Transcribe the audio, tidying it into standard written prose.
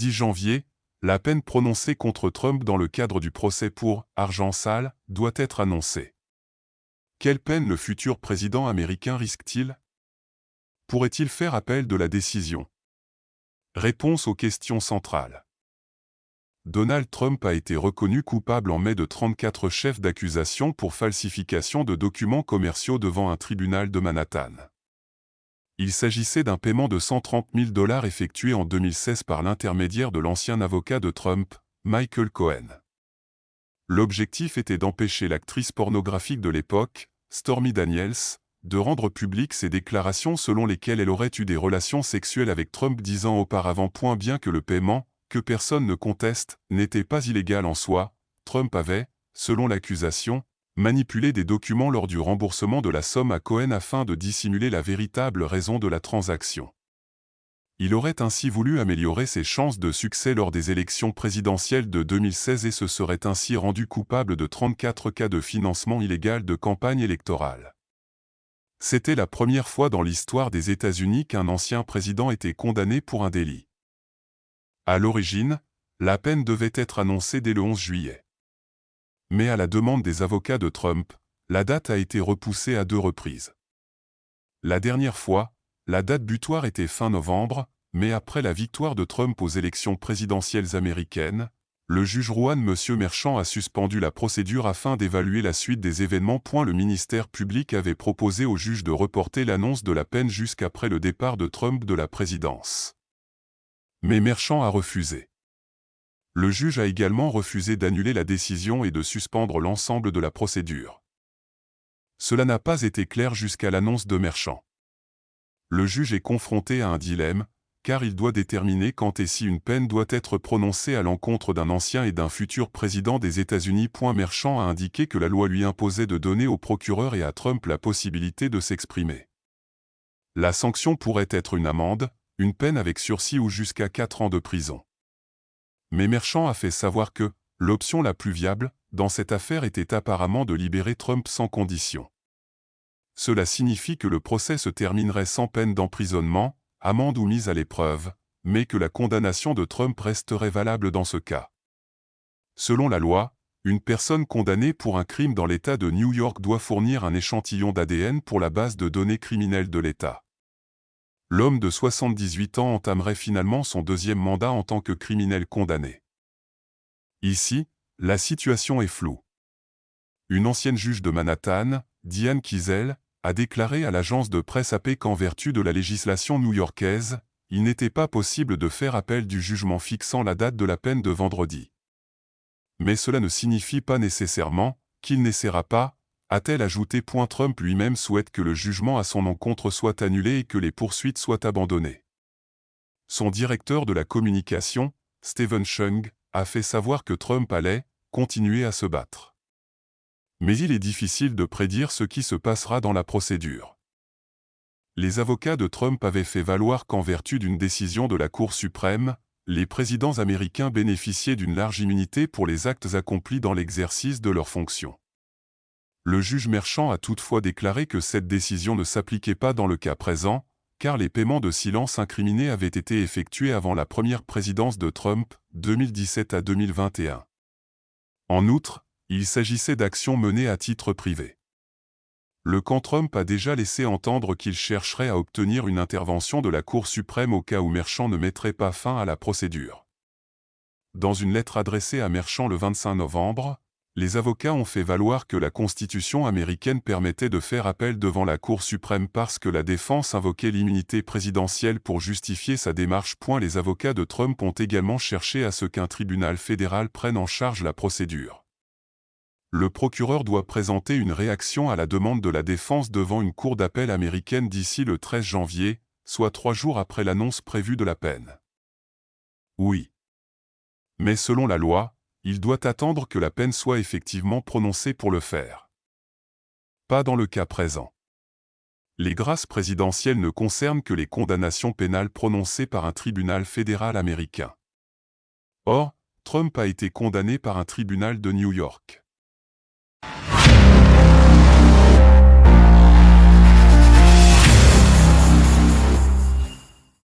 10 janvier, la peine prononcée contre Trump dans le cadre du procès pour « argent sale » doit être annoncée. Quelle peine le futur président américain risque-t-il? Pourrait-il faire appel de la décision? Réponse aux questions centrales. Donald Trump a été reconnu coupable en mai de 34 chefs d'accusation pour falsification de documents commerciaux devant un tribunal de Manhattan. Il s'agissait d'un paiement de 130 000 $ effectué en 2016 par l'intermédiaire de l'ancien avocat de Trump, Michael Cohen. L'objectif était d'empêcher l'actrice pornographique de l'époque, Stormy Daniels, de rendre publiques ses déclarations selon lesquelles elle aurait eu des relations sexuelles avec Trump 10 ans auparavant. Bien que le paiement, que personne ne conteste, n'était pas illégal en soi, Trump avait, selon l'accusation, manipulé des documents lors du remboursement de la somme à Cohen afin de dissimuler la véritable raison de la transaction. Il aurait ainsi voulu améliorer ses chances de succès lors des élections présidentielles de 2016 et se serait ainsi rendu coupable de 34 cas de financement illégal de campagne électorale. C'était la première fois dans l'histoire des États-Unis qu'un ancien président était condamné pour un délit. À l'origine, la peine devait être annoncée dès le 11 juillet. Mais à la demande des avocats de Trump, la date a été repoussée à 2 reprises. La dernière fois, la date butoir était fin novembre, mais après la victoire de Trump aux élections présidentielles américaines, le juge Juan M. Merchan a suspendu la procédure afin d'évaluer la suite des événements. Le ministère public avait proposé au juge de reporter l'annonce de la peine jusqu'après le départ de Trump de la présidence. Mais Merchan a refusé. Le juge a également refusé d'annuler la décision et de suspendre l'ensemble de la procédure. Cela n'a pas été clair jusqu'à l'annonce de Merchan. Le juge est confronté à un dilemme, car il doit déterminer quand et si une peine doit être prononcée à l'encontre d'un ancien et d'un futur président des États-Unis. Merchan a indiqué que la loi lui imposait de donner au procureur et à Trump la possibilité de s'exprimer. La sanction pourrait être une amende, une peine avec sursis ou jusqu'à 4 ans de prison. Mais Merchan a fait savoir que l'option la plus viable, dans cette affaire, était apparemment de libérer Trump sans condition. Cela signifie que le procès se terminerait sans peine d'emprisonnement, amende ou mise à l'épreuve, mais que la condamnation de Trump resterait valable dans ce cas. Selon la loi, une personne condamnée pour un crime dans l'État de New York doit fournir un échantillon d'ADN pour la base de données criminelles de l'État. L'homme de 78 ans entamerait finalement son 2e mandat en tant que criminel condamné. Ici, la situation est floue. Une ancienne juge de Manhattan, Diane Kiesel, a déclaré à l'agence de presse AP qu'en vertu de la législation new-yorkaise, il n'était pas possible de faire appel du jugement fixant la date de la peine de vendredi. Mais cela ne signifie pas nécessairement qu'il n'essaiera pas, a-t-elle ajouté. Trump lui-même souhaite que le jugement à son encontre soit annulé et que les poursuites soient abandonnées. Son directeur de la communication, Stephen Chung, a fait savoir que Trump allait continuer à se battre. Mais il est difficile de prédire ce qui se passera dans la procédure. Les avocats de Trump avaient fait valoir qu'en vertu d'une décision de la Cour suprême, les présidents américains bénéficiaient d'une large immunité pour les actes accomplis dans l'exercice de leurs fonctions. Le juge Merchan a toutefois déclaré que cette décision ne s'appliquait pas dans le cas présent, car les paiements de silence incriminés avaient été effectués avant la première présidence de Trump, 2017 à 2021. En outre, il s'agissait d'actions menées à titre privé. Le camp Trump a déjà laissé entendre qu'il chercherait à obtenir une intervention de la Cour suprême au cas où Merchan ne mettrait pas fin à la procédure. Dans une lettre adressée à Merchan le 25 novembre, les avocats ont fait valoir que la Constitution américaine permettait de faire appel devant la Cour suprême parce que la défense invoquait l'immunité présidentielle pour justifier sa démarche. Les avocats de Trump ont également cherché à ce qu'un tribunal fédéral prenne en charge la procédure. Le procureur doit présenter une réaction à la demande de la défense devant une cour d'appel américaine d'ici le 13 janvier, soit 3 jours après l'annonce prévue de la peine. Oui. Mais selon la loi, il doit attendre que la peine soit effectivement prononcée pour le faire. Pas dans le cas présent. Les grâces présidentielles ne concernent que les condamnations pénales prononcées par un tribunal fédéral américain. Or, Trump a été condamné par un tribunal de New York.